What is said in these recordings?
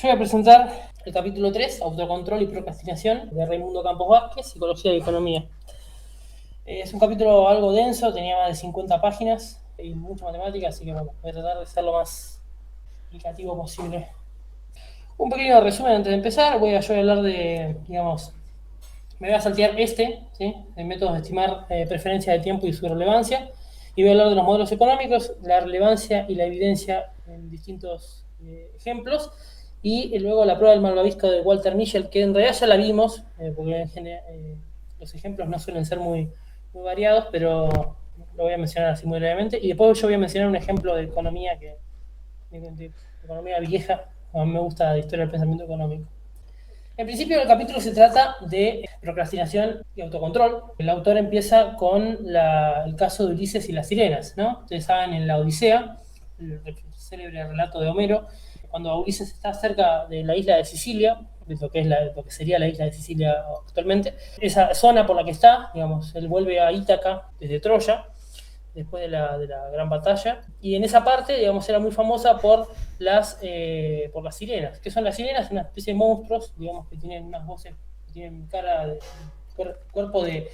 Yo voy a presentar el capítulo 3, Autocontrol y Procrastinación, de Raimundo Campos Vázquez, Psicología y Economía. Es un capítulo algo denso, tenía más de 50 páginas y mucha matemática, así que bueno, voy a tratar de ser lo más explicativo posible. Un pequeño resumen antes de empezar, yo voy a hablar de, me voy a saltear ¿sí? De métodos de estimar preferencia de tiempo y su relevancia, y voy a hablar de los modelos económicos, la relevancia y la evidencia en distintos ejemplos, y luego la prueba del malvavisco de Walter Mischel, que en realidad ya la vimos, porque los ejemplos no suelen ser muy variados, pero lo voy a mencionar así muy brevemente, y después yo voy a mencionar un ejemplo de economía, de economía vieja. A mí me gusta la historia del pensamiento económico. En principio, el capítulo se trata de procrastinación y autocontrol. El autor empieza con el caso de Ulises y las sirenas, ¿no? Ustedes saben, en la Odisea, el célebre relato de Homero, cuando Ulises está cerca de la isla de Sicilia, de lo que sería la isla de Sicilia actualmente, esa zona por la que está, él vuelve a Ítaca desde Troya, después de la gran batalla, y en esa parte, era muy famosa por las sirenas. ¿Qué son las sirenas? Una especie de monstruos, que tienen unas voces, que tienen cuerpo de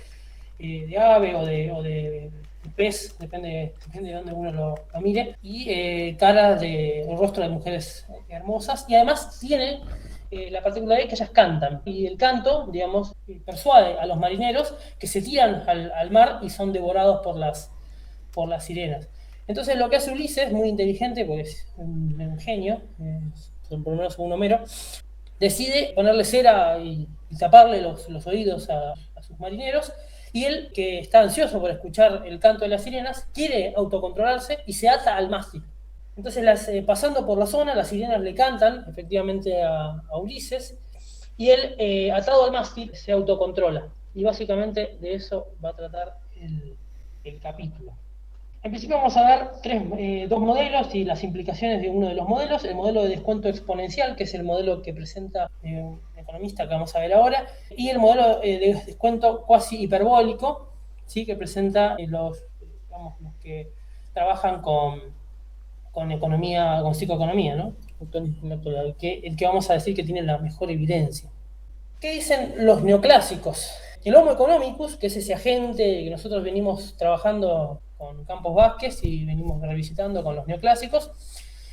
ave o de pez, depende de dónde uno lo mire, y el rostro de mujeres hermosas, y además tienen la particularidad es que ellas cantan, y el canto, persuade a los marineros que se tiran al mar y son devorados por las sirenas. Entonces lo que hace Ulises, muy inteligente, porque es un genio, por lo menos según Homero, decide ponerle cera y taparle los oídos a sus marineros, y él, que está ansioso por escuchar el canto de las sirenas, quiere autocontrolarse y se ata al mástil. Entonces, pasando por la zona, las sirenas le cantan efectivamente a Ulises, y él, atado al mástil, se autocontrola. Y básicamente de eso va a tratar el capítulo. En principio vamos a ver dos modelos y las implicaciones de uno de los modelos. El modelo de descuento exponencial, que es el modelo que presenta un economista que vamos a ver ahora, y el modelo de descuento cuasi hiperbólico, ¿sí? Que presenta los que trabajan con economía, con psicoeconomía, ¿no? El que vamos a decir que tiene la mejor evidencia. ¿Qué dicen los neoclásicos? El Homo economicus, que es ese agente que nosotros venimos trabajando con Campos Vázquez y venimos revisitando con los neoclásicos,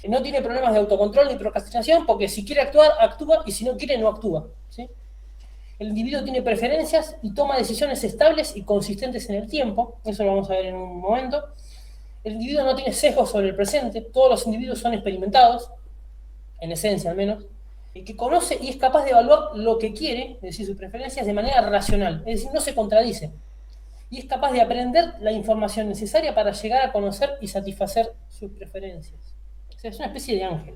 no tiene problemas de autocontrol ni procrastinación, porque si quiere actuar, actúa, y si no quiere, no actúa, ¿sí? El individuo tiene preferencias y toma decisiones estables y consistentes en el tiempo, eso lo vamos a ver en un momento. El individuo no tiene sesgos sobre el presente, todos los individuos son experimentados, en esencia al menos, que conoce y es capaz de evaluar lo que quiere, es decir, sus preferencias, de manera racional, es decir, no se contradice, y es capaz de aprender la información necesaria para llegar a conocer y satisfacer sus preferencias. O sea, es una especie de ángel.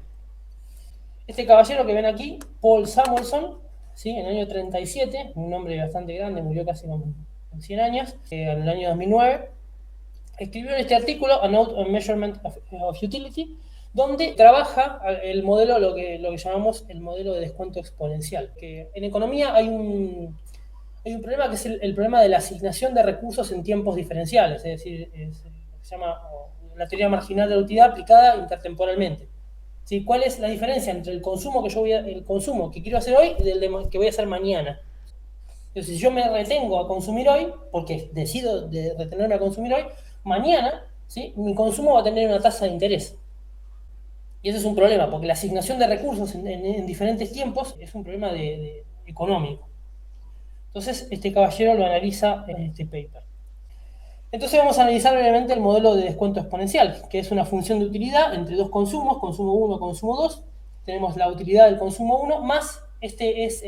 Este caballero que ven aquí, Paul Samuelson, ¿sí? En el año 37, un hombre bastante grande, murió casi con 100 años, en el año 2009, escribió en este artículo A Note on Measurement of Utility, donde trabaja el modelo, lo que llamamos el modelo de descuento exponencial. Que en economía hay un problema que es el problema de la asignación de recursos en tiempos diferenciales, es decir, se llama la teoría marginal de la utilidad aplicada intertemporalmente. ¿Sí? ¿Cuál es la diferencia entre el consumo que quiero hacer hoy y el que voy a hacer mañana? Entonces, si yo me retengo a consumir hoy, porque decido retenerme a consumir hoy, mañana, ¿sí? Mi consumo va a tener una tasa de interés. Y ese es un problema, porque la asignación de recursos en diferentes tiempos es un problema económico. Entonces, este caballero lo analiza en este paper. Entonces vamos a analizar brevemente el modelo de descuento exponencial, que es una función de utilidad entre dos consumos, consumo 1, consumo 2. Tenemos la utilidad del consumo 1 más, este es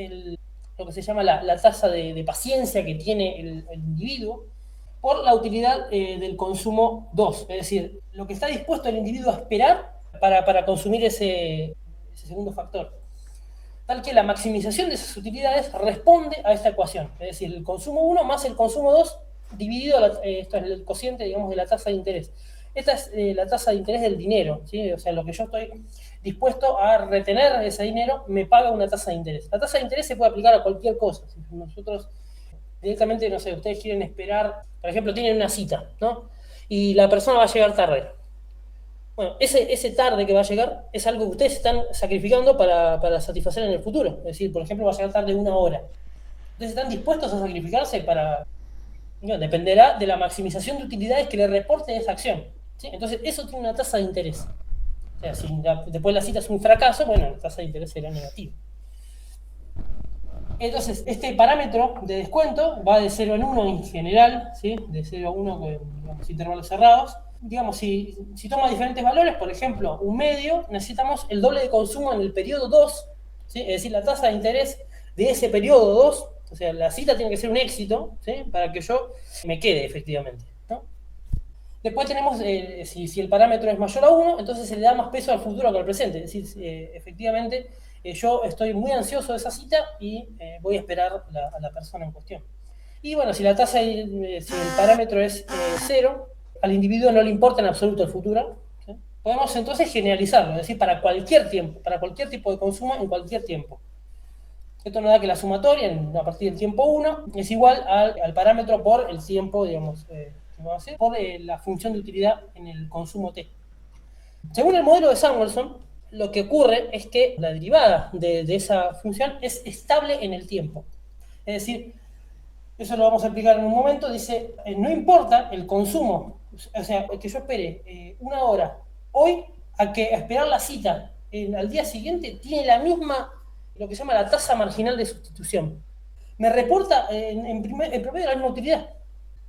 lo que se llama la tasa de paciencia que tiene el individuo, por la utilidad del consumo 2, es decir, lo que está dispuesto el individuo a esperar para consumir ese segundo factor. Tal que la maximización de esas utilidades responde a esta ecuación, es decir, el consumo 1 más el consumo 2 dividido, esto es el cociente, de la tasa de interés. Esta es la tasa de interés del dinero, ¿sí? O sea, lo que yo estoy dispuesto a retener ese dinero me paga una tasa de interés. La tasa de interés se puede aplicar a cualquier cosa. Si nosotros directamente, no sé, ustedes quieren esperar, por ejemplo, tienen una cita, ¿no? Y la persona va a llegar tarde. Bueno, ese tarde que va a llegar es algo que ustedes están sacrificando para satisfacer en el futuro. Es decir, por ejemplo, va a llegar tarde 1 hora. Ustedes están dispuestos a sacrificarse para... No, dependerá de la maximización de utilidades que le reporte esa acción. ¿Sí? Entonces, eso tiene una tasa de interés. O sea, si después la cita es un fracaso, bueno, la tasa de interés será negativa. Entonces, este parámetro de descuento va de 0 en 1 en general, ¿sí? De 0 a 1 con, digamos, intervalos cerrados. Digamos, si toma diferentes valores, por ejemplo, un medio, necesitamos el doble de consumo en el periodo 2, ¿sí? Es decir, la tasa de interés de ese periodo 2, o sea, la cita tiene que ser un éxito, ¿sí? Para que yo me quede efectivamente, ¿no? Después tenemos, si el parámetro es mayor a 1, entonces se le da más peso al futuro que al presente. Es decir, efectivamente, yo estoy muy ansioso de esa cita y voy a esperar a la persona en cuestión. Y bueno, si la tasa, si el parámetro es 0, al individuo no le importa en absoluto el futuro, ¿sí? Podemos entonces generalizarlo, es decir, para cualquier tiempo, para cualquier tipo de consumo en cualquier tiempo. Esto nos da que la sumatoria, a partir del tiempo 1, es igual al parámetro por el tiempo, digamos, por la función de utilidad en el consumo T. Según el modelo de Samuelson, lo que ocurre es que la derivada de esa función es estable en el tiempo. Es decir, eso lo vamos a explicar en un momento, dice, no importa el consumo, o sea, que yo espere 1 hora hoy a que esperar la cita al día siguiente, tiene la misma, lo que se llama la tasa marginal de sustitución. Me reporta en promedio la misma utilidad.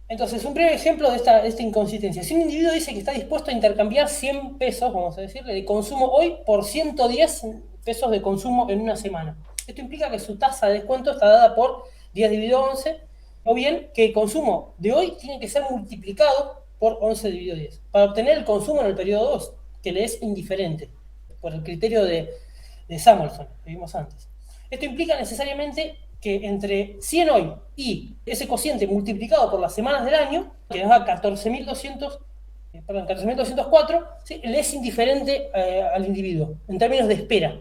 Entonces, un breve ejemplo de esta inconsistencia. Si un individuo dice que está dispuesto a intercambiar 100 pesos, vamos a decirle, de consumo hoy por 110 pesos de consumo en una semana. Esto implica que su tasa de descuento está dada por 10 dividido 11, o bien que el consumo de hoy tiene que ser multiplicado por 11 dividido 10, para obtener el consumo en el periodo 2, que le es indiferente, por el criterio de Samuelson, que vimos antes. Esto implica necesariamente que entre 100 hoy y ese cociente multiplicado por las semanas del año, que nos da 14.204, ¿sí? Le es indiferente al individuo, en términos de espera.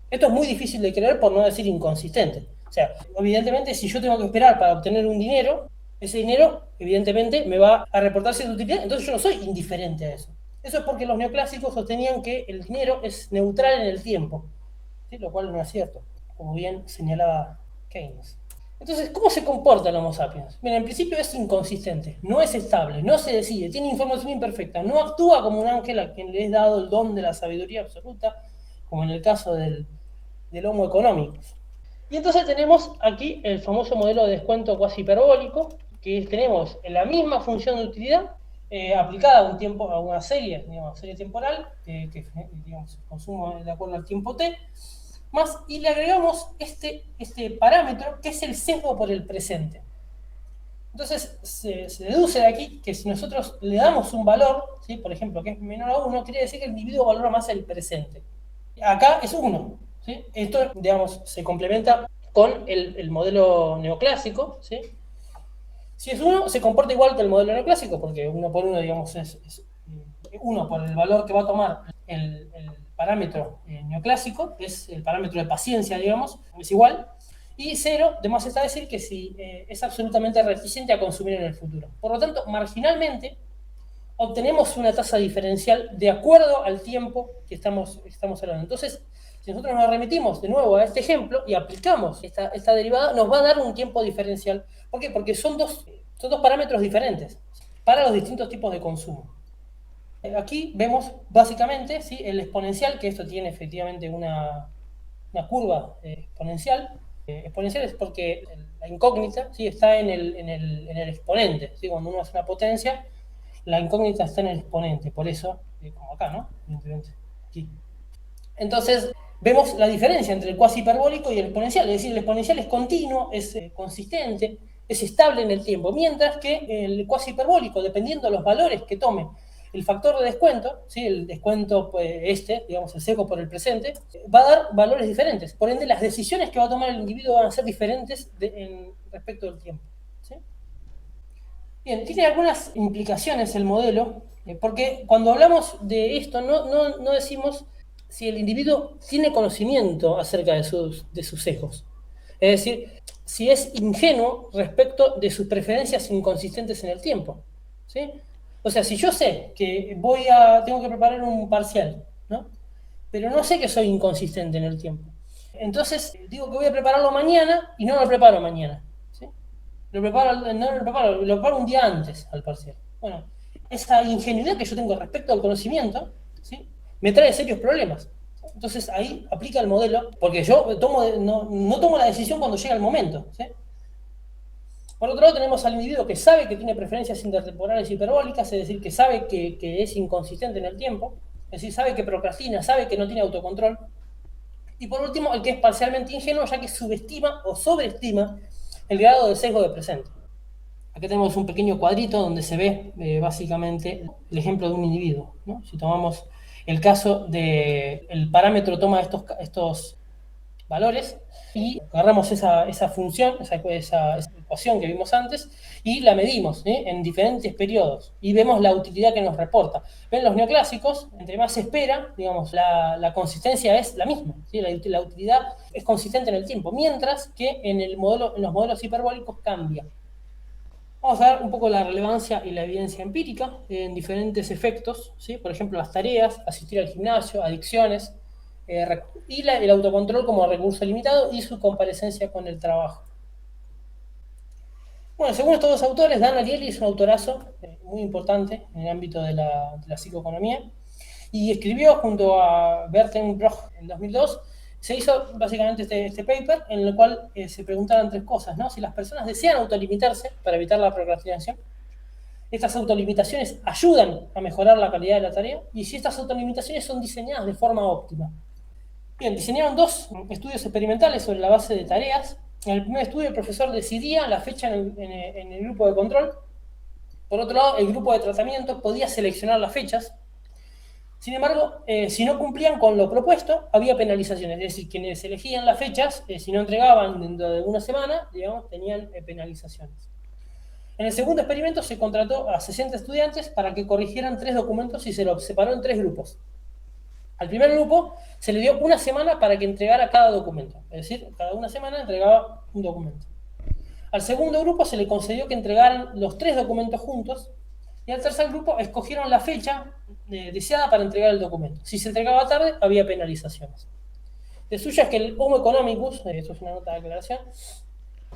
Esto es muy difícil de creer, por no decir inconsistente. O sea, evidentemente, si yo tengo que esperar para obtener un dinero, ese dinero, evidentemente, me va a reportar cierta utilidad, entonces yo no soy indiferente a eso. Eso es porque los neoclásicos sostenían que el dinero es neutral en el tiempo, ¿sí? Lo cual no es cierto, como bien señalaba Keynes. Entonces, ¿cómo se comporta el Homo sapiens? Mira, en principio es inconsistente, no es estable, no se decide, tiene información imperfecta, no actúa como un ángel a quien le es dado el don de la sabiduría absoluta, como en el caso del Homo economicus. Y entonces tenemos aquí el famoso modelo de descuento cuasi hiperbólico, que tenemos la misma función de utilidad aplicada a un tiempo, a una serie, digamos, serie temporal, que digamos, consumo de acuerdo al tiempo t, más, y le agregamos este parámetro que es el sesgo por el presente. Entonces se deduce de aquí que si nosotros le damos un valor, ¿sí? Por ejemplo, que es menor a 1, quiere decir que el individuo valora más el presente. Acá es 1. ¿Sí? Esto, digamos, se complementa con el modelo neoclásico. ¿Sí? Si es 1, se comporta igual que el modelo neoclásico, porque 1 por 1, digamos, es 1 por el valor que va a tomar el parámetro neoclásico, que es el parámetro de paciencia, digamos, es igual, y 0, de más está decir que si es absolutamente reticente a consumir en el futuro. Por lo tanto, marginalmente, obtenemos una tasa diferencial de acuerdo al tiempo que estamos hablando. Entonces, si nosotros nos remitimos de nuevo a este ejemplo y aplicamos esta derivada, nos va a dar un tiempo diferencial. ¿Por qué? Porque son dos parámetros diferentes para los distintos tipos de consumo. Aquí vemos básicamente, ¿sí? El exponencial, que esto tiene efectivamente una curva exponencial. Exponencial es porque la incógnita, ¿sí? Está en el exponente. ¿Sí? Cuando uno hace una potencia, la incógnita está en el exponente, por eso, como acá, ¿no? Aquí. Entonces, vemos la diferencia entre el cuasi hiperbólico y el exponencial. Es decir, el exponencial es continuo, es consistente, es estable en el tiempo, mientras que el cuasi hiperbólico, dependiendo de los valores que tome el factor de descuento, ¿sí? El descuento, pues, digamos, el sesgo por el presente, va a dar valores diferentes. Por ende, las decisiones que va a tomar el individuo van a ser diferentes respecto del tiempo. ¿Sí? Bien, tiene algunas implicaciones el modelo, porque cuando hablamos de esto no decimos si el individuo tiene conocimiento acerca de sus sesgos. Es decir, si es ingenuo respecto de sus preferencias inconsistentes en el tiempo. ¿Sí? O sea, si yo sé que tengo que preparar un parcial, ¿no? Pero no sé que soy inconsistente en el tiempo. Entonces, digo que voy a prepararlo mañana y no lo preparo mañana. ¿Sí? Lo preparo un día antes al parcial. Bueno, esa ingenuidad que yo tengo respecto al conocimiento, ¿sí? Me trae serios problemas. Entonces ahí aplica el modelo, porque yo no tomo la decisión cuando llega el momento. ¿Sí? Por otro lado, tenemos al individuo que sabe que tiene preferencias intertemporales hiperbólicas, es decir, que sabe que es inconsistente en el tiempo, es decir, sabe que procrastina, sabe que no tiene autocontrol. Y por último, el que es parcialmente ingenuo, ya que subestima o sobreestima el grado de sesgo de presente. Acá tenemos un pequeño cuadrito donde se ve básicamente el ejemplo de un individuo, ¿no? Si tomamos el caso del parámetro toma estos valores y agarramos esa función, esa ecuación que vimos antes y la medimos en diferentes periodos y vemos la utilidad que nos reporta. Ven, los neoclásicos, entre más se espera, digamos, la consistencia es la misma, ¿sí? La utilidad es consistente en el tiempo, mientras que en los modelos hiperbólicos cambia. Vamos a ver un poco la relevancia y la evidencia empírica en diferentes efectos, ¿sí? Por ejemplo, las tareas, asistir al gimnasio, adicciones, y el autocontrol como recurso limitado y su comparecencia con el trabajo. Bueno, según estos dos autores, Dan Ariely es un autorazo muy importante en el ámbito de la psicoeconomía y escribió junto a Bertrand Broch en 2002. Se hizo básicamente este paper en el cual se preguntaban tres cosas, ¿no? Si las personas desean autolimitarse para evitar la procrastinación, estas autolimitaciones ayudan a mejorar la calidad de la tarea y si estas autolimitaciones son diseñadas de forma óptima. Bien, diseñaron dos estudios experimentales sobre la base de tareas. En el primer estudio el profesor decidía la fecha en el grupo de control. Por otro lado, el grupo de tratamiento podía seleccionar las fechas. Sin embargo, si no cumplían con lo propuesto, había penalizaciones. Es decir, quienes elegían las fechas, si no entregaban dentro de una semana, digamos, tenían penalizaciones. En el segundo experimento se contrató a 60 estudiantes para que corrigieran 3 documentos y se los separó en 3 grupos. Al primer grupo se le dio una semana para que entregara cada documento, es decir, cada una semana entregaba un documento. Al segundo grupo se le concedió que entregaran los 3 documentos juntos y al tercer grupo escogieron la fecha deseada para entregar el documento. Si se entregaba tarde, había penalizaciones. De suyo es que el Homo economicus, esto es una nota de aclaración,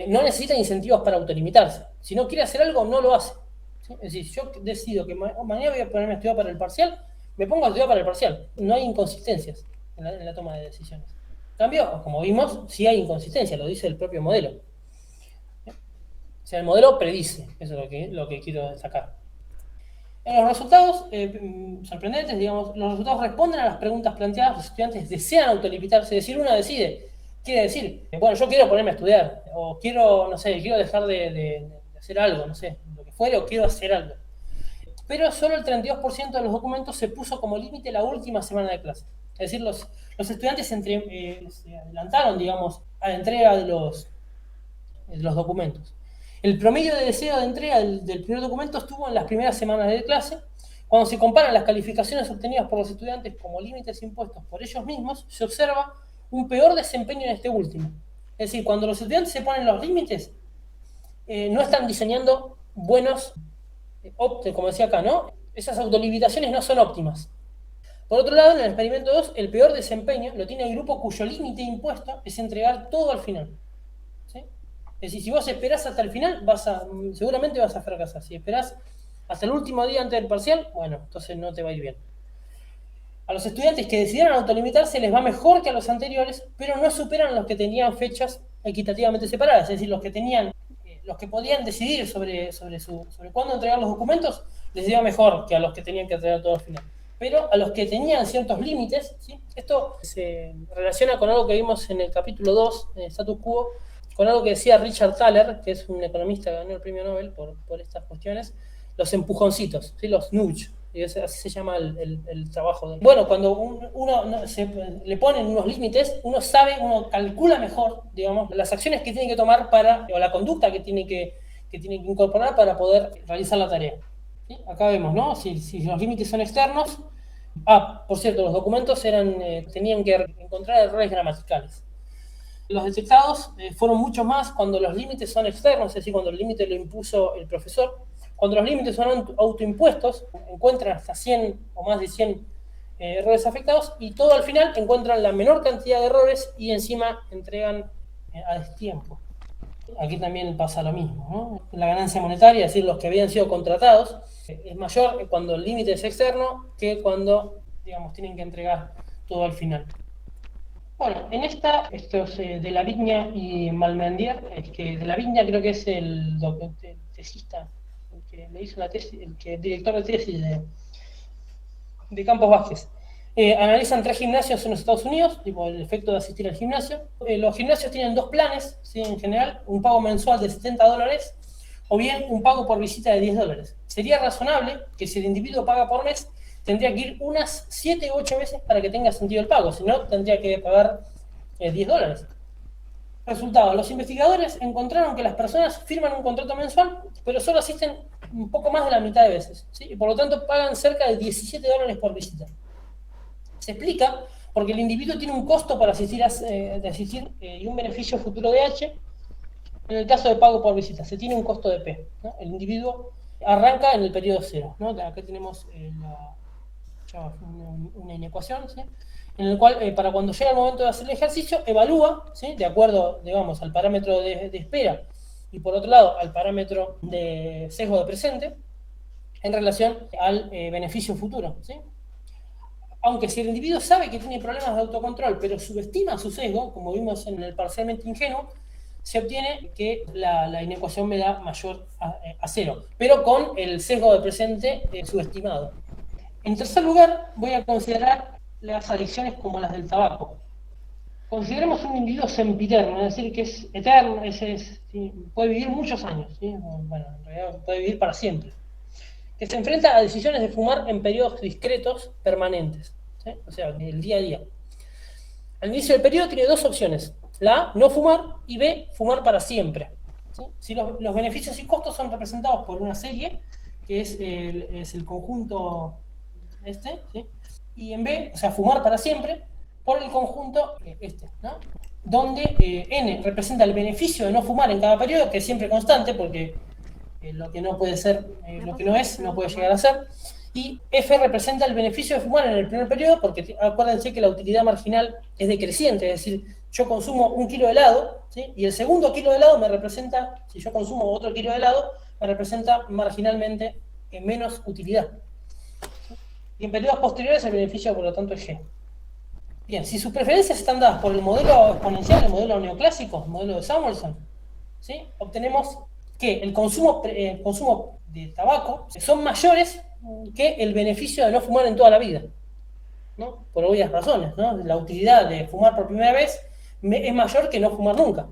no necesita incentivos para autolimitarse. Si no quiere hacer algo, no lo hace. ¿Sí? Es decir, si yo decido que mañana voy a ponerme a estudiar para el parcial, me pongo a estudiar para el parcial. No hay inconsistencias en la toma de decisiones. En cambio, como vimos, sí hay inconsistencia, lo dice el propio modelo. O sea, el modelo predice, eso es lo que quiero destacar. En los resultados sorprendentes, digamos, los resultados responden a las preguntas planteadas. Los estudiantes desean autolimitarse, es decir, uno decide, quiere decir, bueno, yo quiero ponerme a estudiar, o quiero, no sé, quiero dejar de hacer algo, no sé, lo que fuere, o quiero hacer algo. Pero solo el 32% de los documentos se puso como límite la última semana de clase. Es decir, los estudiantes se adelantaron, digamos, a la entrega de los documentos. El promedio de deseo de entrega del primer documento estuvo en las primeras semanas de clase. Cuando se comparan las calificaciones obtenidas por los estudiantes como límites impuestos por ellos mismos, se observa un peor desempeño en este último. Es decir, cuando los estudiantes se ponen los límites, no están diseñando buenos, como decía acá, ¿no? Esas autolimitaciones no son óptimas. Por otro lado, en el experimento 2, el peor desempeño lo tiene el grupo cuyo límite impuesto es entregar todo al final. ¿Sí? Es decir, si vos esperás hasta el final, seguramente vas a fracasar. Si esperás hasta el último día antes del parcial, bueno, entonces no te va a ir bien. A los estudiantes que decidieron autolimitarse les va mejor que a los anteriores, pero no superan los que tenían fechas equitativamente separadas. Es decir, los que podían decidir sobre cuándo entregar los documentos, les iba mejor que a los que tenían que entregar todo al final. Pero a los que tenían ciertos límites, ¿sí? Esto se relaciona con algo que vimos en el capítulo 2, en el Status Quo, con algo que decía Richard Thaler, que es un economista que ganó el premio Nobel por estas cuestiones, los empujoncitos, ¿sí? Los nudge, y así se llama el trabajo. Bueno, cuando uno le ponen unos límites, uno calcula mejor, digamos, las acciones que tiene que tomar o la conducta que tiene que incorporar para poder realizar la tarea. ¿Sí? Acá vemos, ¿no? Si los límites son externos. Por cierto, los documentos tenían que encontrar errores gramaticales. Los detectados fueron mucho más cuando los límites son externos, es decir, cuando el límite lo impuso el profesor. Cuando los límites son autoimpuestos, encuentran hasta 100 o más de 100 errores afectados y todo al final encuentran la menor cantidad de errores y encima entregan a destiempo. Aquí también pasa lo mismo, ¿no? La ganancia monetaria, es decir, los que habían sido contratados, es mayor cuando el límite es externo que cuando, digamos, tienen que entregar todo al final. Bueno, en estos de la Viña y Malmendier, es que de la Viña creo que es el tesista, el que le hizo la tesis, el director de tesis de Campos Vázquez. Analizan 3 gimnasios en los Estados Unidos, tipo el efecto de asistir al gimnasio. Los gimnasios tienen 2 planes, ¿sí? En general, un pago mensual de $70 o bien un pago por visita de $10. Sería razonable que si el individuo paga por mes, tendría que ir unas 7 u 8 veces para que tenga sentido el pago, si no, tendría que pagar $10. Resultado, los investigadores encontraron que las personas firman un contrato mensual, pero solo asisten un poco más de la mitad de veces, ¿sí? Y por lo tanto pagan cerca de $17 por visita. Se explica porque el individuo tiene un costo para asistir y un beneficio futuro de H. En el caso de pago por visita, se tiene un costo de P, ¿no? El individuo arranca en el periodo 0, ¿no? Acá tenemos una inecuación, ¿sí? En el cual, para cuando llega el momento de hacer el ejercicio, evalúa, ¿sí? De acuerdo, digamos, al parámetro de espera y por otro lado al parámetro de sesgo de presente en relación al beneficio futuro, ¿sí? Aunque si el individuo sabe que tiene problemas de autocontrol, pero subestima su sesgo, como vimos en el parcialmente ingenuo, se obtiene que la inecuación me da mayor a 0, pero con el sesgo de presente subestimado. En tercer lugar, voy a considerar las adicciones como las del tabaco. Consideremos un individuo sempiterno, es decir, que es eterno, ¿sí? Puede vivir muchos años, ¿sí? Bueno, en realidad puede vivir para siempre, que se enfrenta a decisiones de fumar en periodos discretos permanentes, ¿sí? O sea, el día a día. Al inicio del periodo tiene 2 opciones: la A, no fumar, y B, fumar para siempre, ¿sí? Si los beneficios y costos son representados por una serie, que es el conjunto ¿sí? Y en B, o sea, fumar para siempre, por el conjunto ¿no? Donde N representa el beneficio de no fumar en cada periodo, que es siempre constante, porque lo que no puede ser, lo que no es, no puede llegar a ser, y F representa el beneficio de fumar en el primer periodo, porque acuérdense que la utilidad marginal es decreciente, es decir, yo consumo 1 kilo de helado, ¿sí? Y el segundo kilo de helado me representa, si yo consumo otro kilo de helado, me representa marginalmente menos utilidad. Y en periodos posteriores el beneficio, por lo tanto, es G. Bien, si sus preferencias están dadas por el modelo exponencial, el modelo neoclásico, el modelo de Samuelson, ¿sí? Obtenemos que el consumo de tabaco son mayores que el beneficio de no fumar en toda la vida, ¿no? Por obvias razones, ¿no? La utilidad de fumar por primera vez es mayor que no fumar nunca,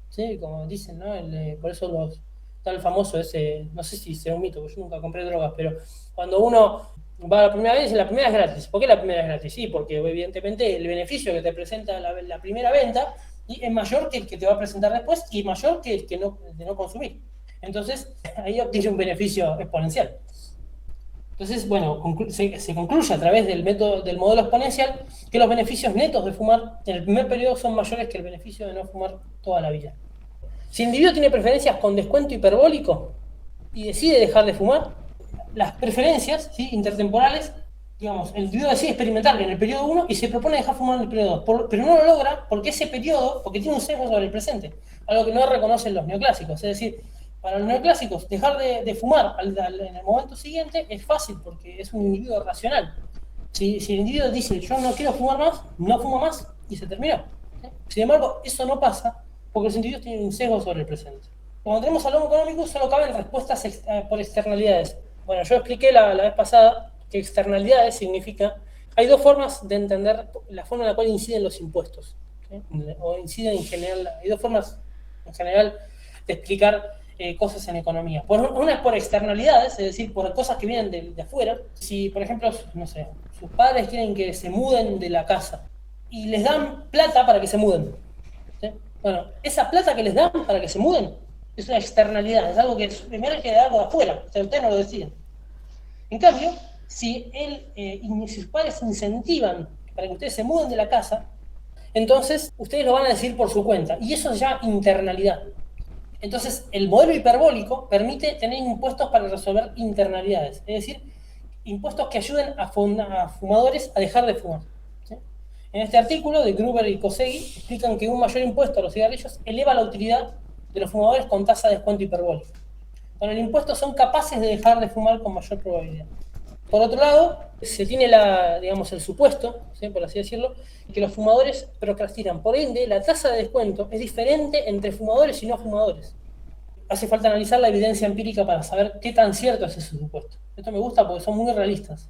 ¿sí? Como dicen, ¿no? Por eso está el famoso ese, no sé si sea un mito, porque yo nunca compré drogas, pero cuando uno va la primera vez, la primera es gratis. ¿Por qué la primera es gratis? Sí, porque evidentemente el beneficio que te presenta la primera venta es mayor que el que te va a presentar después y mayor que el de no consumir. Entonces, ahí obtiene un beneficio exponencial. Entonces, bueno, se concluye a través del modelo exponencial que los beneficios netos de fumar en el primer periodo son mayores que el beneficio de no fumar toda la vida. Si el individuo tiene preferencias con descuento hiperbólico y decide dejar de fumar, las preferencias, ¿sí?, intertemporales, digamos, el individuo decide experimentar en el periodo 1 y se propone dejar fumar en el periodo 2, pero no lo logra porque ese periodo, porque tiene un sesgo sobre el presente, algo que no reconocen los neoclásicos. Es decir, para los neoclásicos, dejar de fumar en el momento siguiente es fácil porque es un individuo racional. Si el individuo dice, yo no quiero fumar más, no fumo más y se terminó. Sin embargo, eso no pasa porque los individuos tienen un sesgo sobre el presente. Cuando tenemos al homo económico, solo caben respuestas por externalidades. Bueno, yo expliqué la vez pasada que externalidades significa... Hay 2 formas de entender la forma en la cual inciden los impuestos, ¿sí? O inciden en general. Hay 2 formas en general de explicar cosas en economía. Una es por externalidades, es decir, por cosas que vienen de afuera. Si, por ejemplo, no sé, sus padres quieren que se muden de la casa y les dan plata para que se muden, ¿sí? Bueno, esa plata que les dan para que se muden es una externalidad, es algo que emerge de algo de afuera, o sea, ustedes no lo deciden. En cambio, si sus padres incentivan para que ustedes se muden de la casa, entonces ustedes lo van a decidir por su cuenta, y eso es ya internalidad. Entonces, el modelo hiperbólico permite tener impuestos para resolver internalidades, es decir, impuestos que ayuden a fumadores a dejar de fumar. ¿Sí? En este artículo de Gruber y Kosegi explican que un mayor impuesto a los cigarrillos eleva la utilidad de los fumadores con tasa de descuento hiperbólica. Con el impuesto son capaces de dejar de fumar con mayor probabilidad. Por otro lado, se tiene el supuesto, ¿sí?, por así decirlo, que los fumadores procrastinan. Por ende, la tasa de descuento es diferente entre fumadores y no fumadores. Hace falta analizar la evidencia empírica para saber qué tan cierto es ese supuesto. Esto me gusta porque son muy realistas.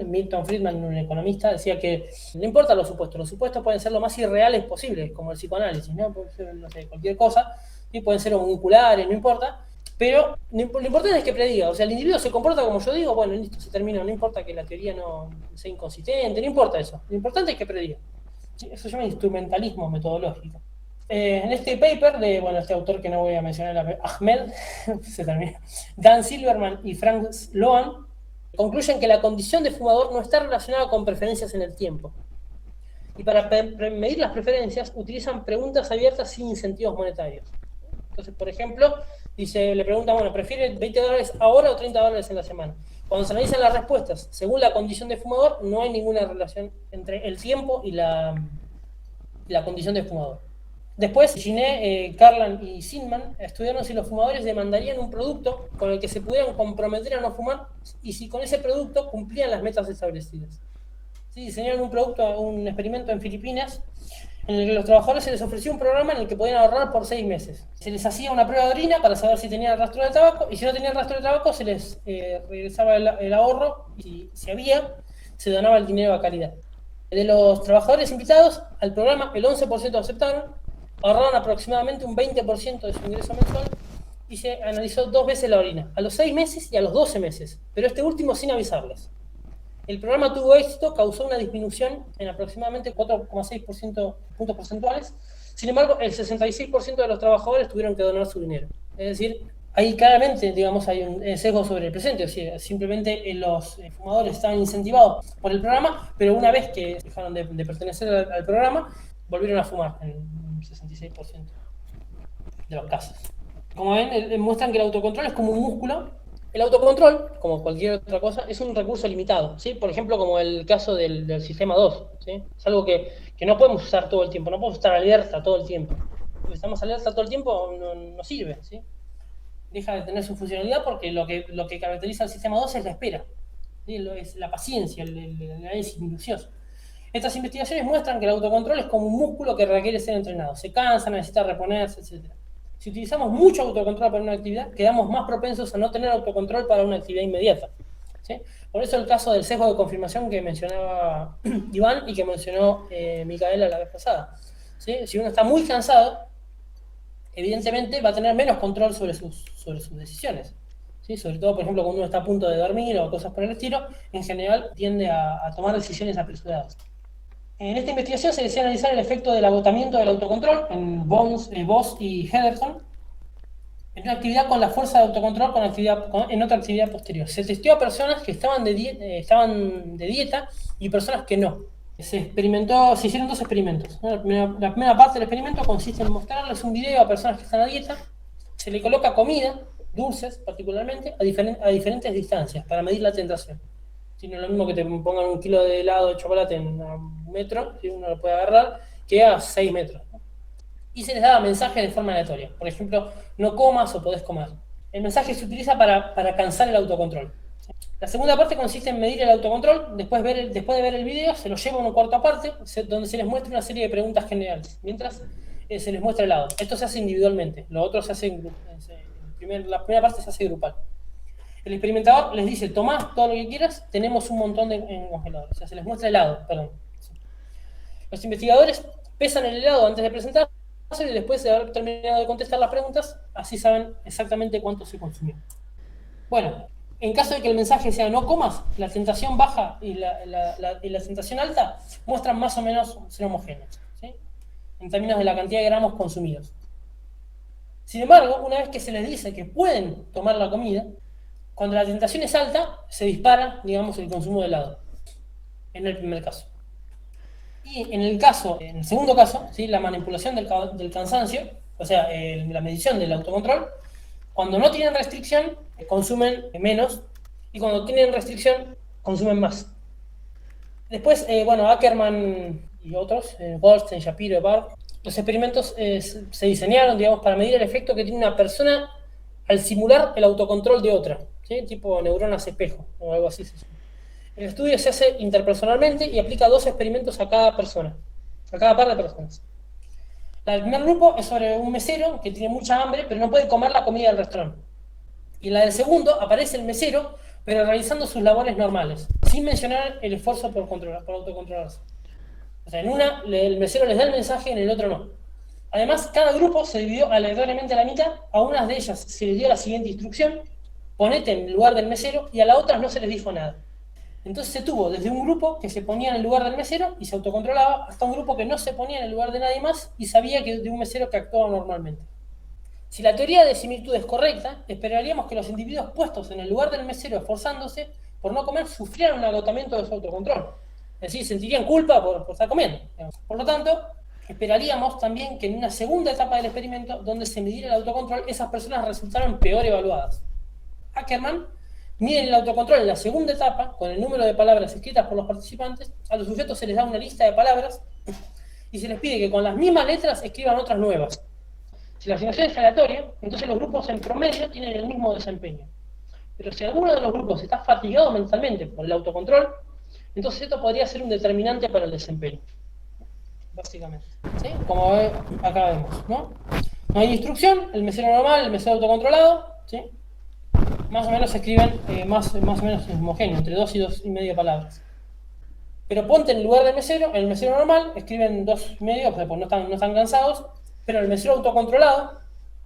Milton Friedman, un economista, decía que no importa los supuestos pueden ser lo más irreales posible, como el psicoanálisis, ¿no? Puede ser, no sé, cualquier cosa, ¿sí? Pueden ser homunculares, no importa, pero lo importante es que prediga. O sea, el individuo se comporta como yo digo, bueno, listo, se termina, no importa que la teoría no sea inconsistente, no importa eso, lo importante es que prediga. ¿Sí? Eso se llama instrumentalismo metodológico. En este paper de, este autor que no voy a mencionar, Ahmed, se termina, Dan Silverman y Frank Sloan, concluyen que la condición de fumador no está relacionada con preferencias en el tiempo. Y para medir las preferencias utilizan preguntas abiertas sin incentivos monetarios. Entonces, por ejemplo, le preguntan, ¿prefiere $20 ahora o $30 en la semana? Cuando se analizan las respuestas, según la condición de fumador, no hay ninguna relación entre el tiempo y la condición de fumador. Después, Giné, Carlan y Sinman estudiaron si los fumadores demandarían un producto con el que se pudieran comprometer a no fumar y si con ese producto cumplían las metas establecidas. ¿Sí? Diseñaron un experimento en Filipinas en el que a los trabajadores se les ofrecía un programa en el que podían ahorrar por 6 meses. Se les hacía una prueba de orina para saber si tenían rastro de tabaco, y si no tenían rastro de tabaco se les regresaba el ahorro, y si había, se donaba el dinero a caridad. De los trabajadores invitados al programa, el 11% aceptaron, ahorraron aproximadamente un 20% de su ingreso mensual, y se analizó 2 veces la orina, a los 6 meses y a los 12 meses, pero este último sin avisarles. El programa tuvo éxito, causó una disminución en aproximadamente 4,6% puntos porcentuales. Sin embargo, el 66% de los trabajadores tuvieron que donar su dinero. Es decir, ahí claramente, hay un sesgo sobre el presente. O sea, simplemente los fumadores estaban incentivados por el programa, pero una vez que dejaron de pertenecer al programa, volvieron a fumar en un 66% de los casos. Como ven, muestran que el autocontrol es como un músculo. El autocontrol, como cualquier otra cosa, es un recurso limitado, ¿sí? Por ejemplo, como el caso del sistema 2, ¿sí? Es algo que no podemos usar todo el tiempo, no podemos estar alerta todo el tiempo. Si estamos alerta todo el tiempo, no sirve, ¿sí? Deja de tener su funcionalidad porque lo que caracteriza al sistema 2 es la espera, ¿sí? Es la paciencia, el análisis minucioso. Estas investigaciones muestran que el autocontrol es como un músculo que requiere ser entrenado. Se cansa, necesita reponerse, etc. Si utilizamos mucho autocontrol para una actividad, quedamos más propensos a no tener autocontrol para una actividad inmediata, ¿sí? Por eso el caso del sesgo de confirmación que mencionaba Iván y que mencionó Micaela la vez pasada, ¿sí? Si uno está muy cansado, evidentemente va a tener menos control sobre sus decisiones, ¿sí? Sobre todo, por ejemplo, cuando uno está a punto de dormir o cosas por el estilo, en general tiende a tomar decisiones apresuradas. En esta investigación se desea analizar el efecto del agotamiento del autocontrol en Voss y Heatherton en una actividad con la fuerza de autocontrol en otra actividad posterior. Se testeó a personas que estaban de dieta y personas que no. Se hicieron 2 experimentos, ¿no? La primera parte del experimento consiste en mostrarles un video a personas que están a dieta. Se le coloca comida, dulces particularmente, a diferentes distancias para medir la tentación. Si no es lo mismo que te pongan 1 kilo de helado de chocolate en 1 metro, si uno lo puede agarrar, que a 6 metros. ¿No? Y se les daba mensajes de forma aleatoria. Por ejemplo, no comas o podés comer. El mensaje se utiliza para cansar el autocontrol. La segunda parte consiste en medir el autocontrol. Después de ver el video, se lo lleva a una cuarta parte, donde se les muestra una serie de preguntas generales, mientras se les muestra el helado. Esto se hace individualmente, lo otro se hace la primera parte se hace grupal. El experimentador les dice, tomá todo lo que quieras, tenemos un montón en congelador. O sea, se les muestra helado, perdón. Los investigadores pesan el helado antes de presentarse y después de haber terminado de contestar las preguntas, así saben exactamente cuánto se consumió. Bueno, en caso de que el mensaje sea no comas, la tentación baja y la tentación alta muestran más o menos ser homogéneos, ¿sí? En términos de la cantidad de gramos consumidos. Sin embargo, una vez que se les dice que pueden tomar la comida, cuando la tentación es alta, se dispara, el consumo de helado, en el primer caso. Y en el segundo caso, ¿sí? La manipulación del cansancio, o sea, la medición del autocontrol, cuando no tienen restricción, consumen menos, y cuando tienen restricción, consumen más. Después, Ackerman y otros, Goldstein, Shapiro, Barr, los experimentos se diseñaron, digamos, para medir el efecto que tiene una persona al simular el autocontrol de otra, ¿sí? Tipo neuronas espejo, o algo así. El estudio se hace interpersonalmente y aplica 2 experimentos a cada persona, a cada par de personas. El primer grupo es sobre un mesero que tiene mucha hambre, pero no puede comer la comida del restaurante. Y en la del segundo aparece el mesero, pero realizando sus labores normales, sin mencionar el esfuerzo por autocontrolarse. O sea, en una el mesero les da el mensaje, en el otro no. Además, cada grupo se dividió aleatoriamente a la mitad. A unas de ellas se les dio la siguiente instrucción: ponete en el lugar del mesero, y a las otras no se les dijo nada. Entonces se tuvo desde un grupo que se ponía en el lugar del mesero y se autocontrolaba, hasta un grupo que no se ponía en el lugar de nadie más y sabía que de un mesero que actuaba normalmente. Si la teoría de similitud es correcta, esperaríamos que los individuos puestos en el lugar del mesero esforzándose por no comer sufrieran un agotamiento de su autocontrol. Es decir, sentirían culpa por estar comiendo. Por lo tanto, esperaríamos también que en una segunda etapa del experimento, donde se midiera el autocontrol, esas personas resultaran peor evaluadas. Ackerman mide el autocontrol en la segunda etapa, con el número de palabras escritas por los participantes. A los sujetos se les da una lista de palabras y se les pide que con las mismas letras escriban otras nuevas. Si la asignación es aleatoria, entonces los grupos en promedio tienen el mismo desempeño. Pero si alguno de los grupos está fatigado mentalmente por el autocontrol, entonces esto podría ser un determinante para el desempeño. Básicamente. ¿Sí? Como acá vemos, ¿no? No hay instrucción, el mesero normal, el mesero autocontrolado, ¿sí? Más o menos se escriben más o menos homogéneo, entre 2 y 2,5 palabras. Pero ponte en el lugar del mesero, en el mesero normal, escriben 2,5, pues no están cansados, pero el mesero autocontrolado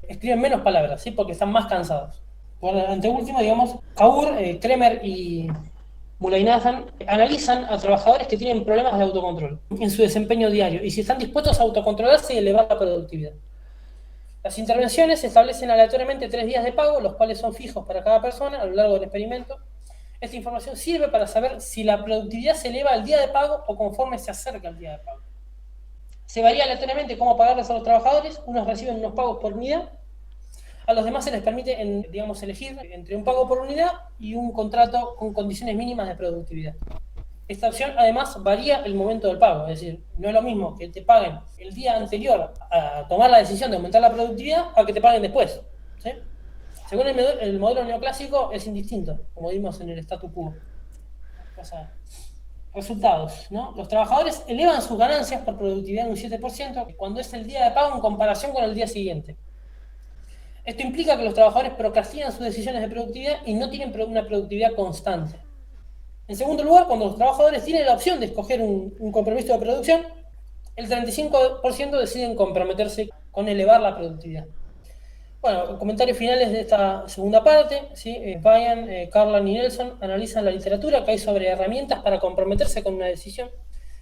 escriben menos palabras, ¿sí? Porque están más cansados. Por anteúltimo, digamos, Kaur, Kremer y Mulainathan analizan a trabajadores que tienen problemas de autocontrol en su desempeño diario y si están dispuestos a autocontrolarse y elevar la productividad. Las intervenciones establecen aleatoriamente 3 días de pago, los cuales son fijos para cada persona a lo largo del experimento. Esta información sirve para saber si la productividad se eleva al día de pago o conforme se acerca al día de pago. Se varía aleatoriamente cómo pagarles a los trabajadores. Unos reciben unos pagos por unidad, a los demás se les permite, elegir entre un pago por unidad y un contrato con condiciones mínimas de productividad. Esta opción, además, varía el momento del pago, es decir, no es lo mismo que te paguen el día anterior a tomar la decisión de aumentar la productividad a que te paguen después, ¿sí? Según el modelo neoclásico es indistinto, como vimos en el statu quo. O sea, resultados, ¿no? Los trabajadores elevan sus ganancias por productividad en un 7% cuando es el día de pago en comparación con el día siguiente. Esto implica que los trabajadores procrastinan sus decisiones de productividad y no tienen una productividad constante. En segundo lugar, cuando los trabajadores tienen la opción de escoger un compromiso de producción, el 35% deciden comprometerse con elevar la productividad. Bueno, comentarios finales de esta segunda parte, ¿sí? Ryan, Carlan y Nelson analizan la literatura que hay sobre herramientas para comprometerse con una decisión.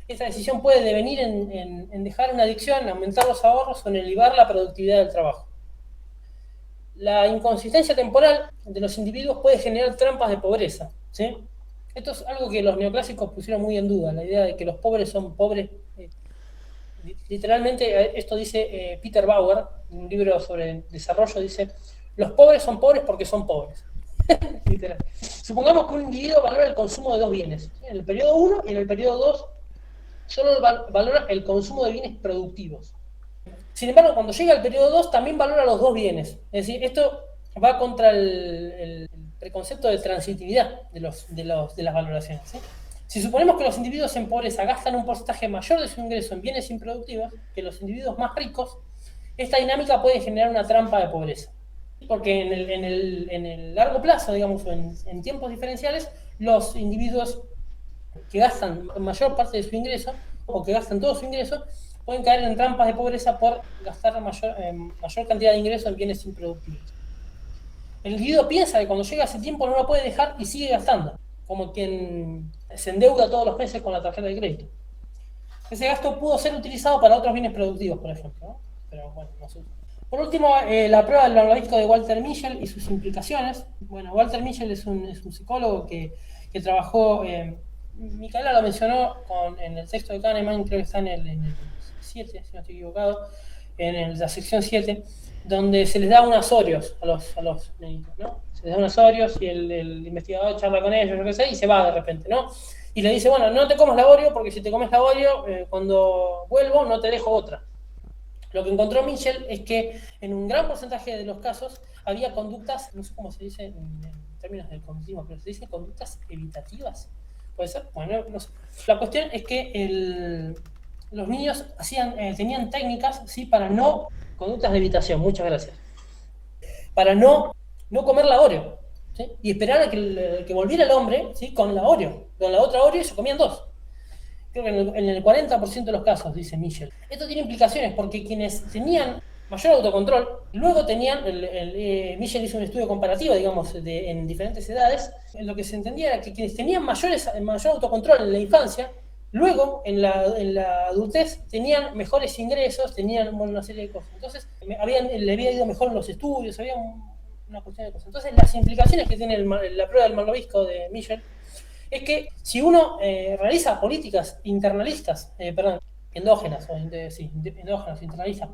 Esta decisión puede devenir en dejar una adicción, en aumentar los ahorros o en elevar la productividad del trabajo. La inconsistencia temporal de los individuos puede generar trampas de pobreza, ¿sí? Esto es algo que los neoclásicos pusieron muy en duda, la idea de que los pobres son pobres. Literalmente, esto dice Peter Bauer, en un libro sobre desarrollo, dice: los pobres son pobres porque son pobres. Literal. Supongamos que un individuo valora el consumo de 2 bienes. En el periodo 1 y en el periodo 2 solo valora el consumo de bienes productivos. Sin embargo, cuando llega al periodo 2 también valora los 2 bienes. Es decir, esto va contra el preconcepto de transitividad de las valoraciones, ¿sí? Si suponemos que los individuos en pobreza gastan un porcentaje mayor de su ingreso en bienes improductivos que los individuos más ricos, esta dinámica puede generar una trampa de pobreza. Porque en el largo plazo, digamos, en tiempos diferenciales, los individuos que gastan mayor parte de su ingreso o que gastan todo su ingreso pueden caer en trampas de pobreza por gastar mayor cantidad de ingresos en bienes improductivos. El individuo piensa que cuando llega ese tiempo no lo puede dejar y sigue gastando, como quien se endeuda todos los meses con la tarjeta de crédito. Ese gasto pudo ser utilizado para otros bienes productivos, por ejemplo, ¿no? Pero bueno, no sé. Por último, la prueba del analítico de Walter Mischel y sus implicaciones. Bueno, Walter Mischel es un psicólogo que trabajó, Micaela lo mencionó en el texto de Kahneman, creo que está en el 7, si no estoy equivocado. en la sección 7, donde se les da unas Oreos a los nenitos, ¿no? Se les da unas Oreos y el investigador charla con ellos, yo qué sé, y se va de repente, ¿no? Y le dice, bueno, no te comas la Oreo, porque si te comes la Oreo, cuando vuelvo no te dejo otra. Lo que encontró Mitchell es que en un gran porcentaje de los casos había conductas, no sé cómo se dice en términos de conductismo, pero se dice conductas evitativas. ¿Puede ser? Bueno, no sé. La cuestión es que los niños tenían técnicas, ¿sí? Para no, conductas de evitación, muchas gracias, para no comer la Oreo, ¿sí? Y esperar a que volviera el hombre, ¿sí? Con la Oreo, con la otra Oreo, y se comían dos. Creo que en el 40% de los casos, dice Mitchell. Esto tiene implicaciones porque quienes tenían mayor autocontrol, luego tenían, Mitchell hizo un estudio comparativo, digamos, en diferentes edades, en lo que se entendía era que quienes tenían mayor autocontrol en la infancia, luego en la adultez tenían mejores ingresos, tenían una serie de cosas. Entonces, le había ido mejor en los estudios, había una cuestión de cosas. Entonces, las implicaciones que tiene la prueba del Malvavisco de Mitchell es que si uno realiza políticas endógenas, endógenas, internalistas,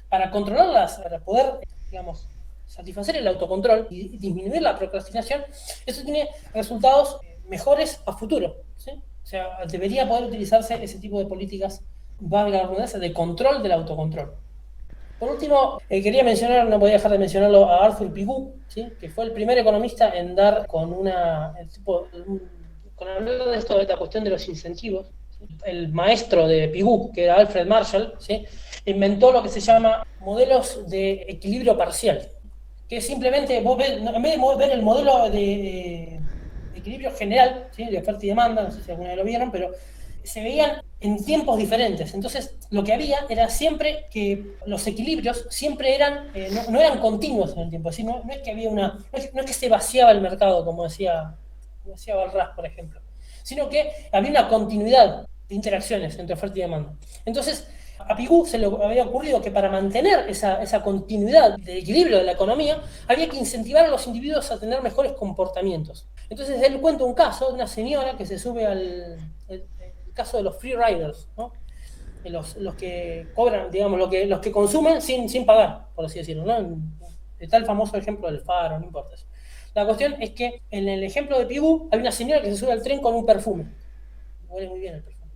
para controlarlas, para poder, digamos, satisfacer el autocontrol y disminuir la procrastinación, eso tiene resultados mejores a futuro, ¿sí? O sea, debería poder utilizarse ese tipo de políticas, valga la redundancia, de control del autocontrol. Por último, quería mencionar, no podía dejar de mencionarlo, a Arthur Pigou, ¿sí? Que fue el primer economista en dar con hablar de esto, de esta cuestión de los incentivos. ¿Sí? El maestro de Pigou, que era Alfred Marshall, ¿sí? Inventó lo que se llama modelos de equilibrio parcial, que es simplemente, vos ves, en vez de ver el modelo de equilibrio general, ¿sí? De oferta y demanda, no sé si alguna vez lo vieron, pero se veían en tiempos diferentes. Entonces, lo que había era siempre que los equilibrios siempre eran, no eran continuos en el tiempo. ¿Sí? No es que había no es que se vaciaba el mercado, como decía Balras, por ejemplo, sino que había una continuidad de interacciones entre oferta y demanda. Entonces, a Pigou se le había ocurrido que para mantener esa continuidad de equilibrio de la economía, había que incentivar a los individuos a tener mejores comportamientos. Entonces él cuenta un caso de una señora que se sube el caso de los free riders, ¿no? Los que cobran, digamos, los que consumen sin pagar, por así decirlo, ¿no? Está el famoso ejemplo del faro, no importa eso. La cuestión es que en el ejemplo de Pigou hay una señora que se sube al tren con un perfume. Huele muy bien el perfume.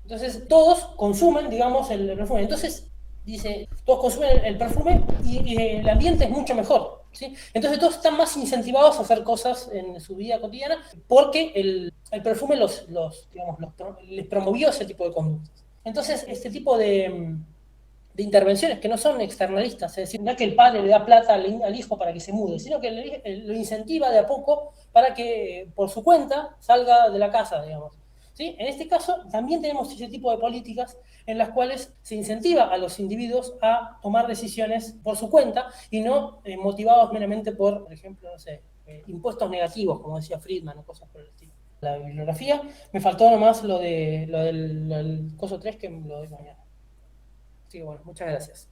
Entonces todos consumen, digamos, el perfume. Entonces, dice, todos consumen el perfume y el ambiente es mucho mejor, ¿sí? Entonces todos están más incentivados a hacer cosas en su vida cotidiana porque el perfume les promovió ese tipo de conductas. Entonces, este tipo de intervenciones que no son externalistas, es decir, no es que el padre le da plata al hijo para que se mude, sino que lo incentiva de a poco para que por su cuenta salga de la casa, digamos. ¿Sí? En este caso, también tenemos ese tipo de políticas en las cuales se incentiva a los individuos a tomar decisiones por su cuenta y no motivados meramente por ejemplo, no sé, impuestos negativos, como decía Friedman o cosas por el estilo. La bibliografía, me faltó nomás lo del coso 3 que lo doy mañana. Así que bueno, muchas gracias.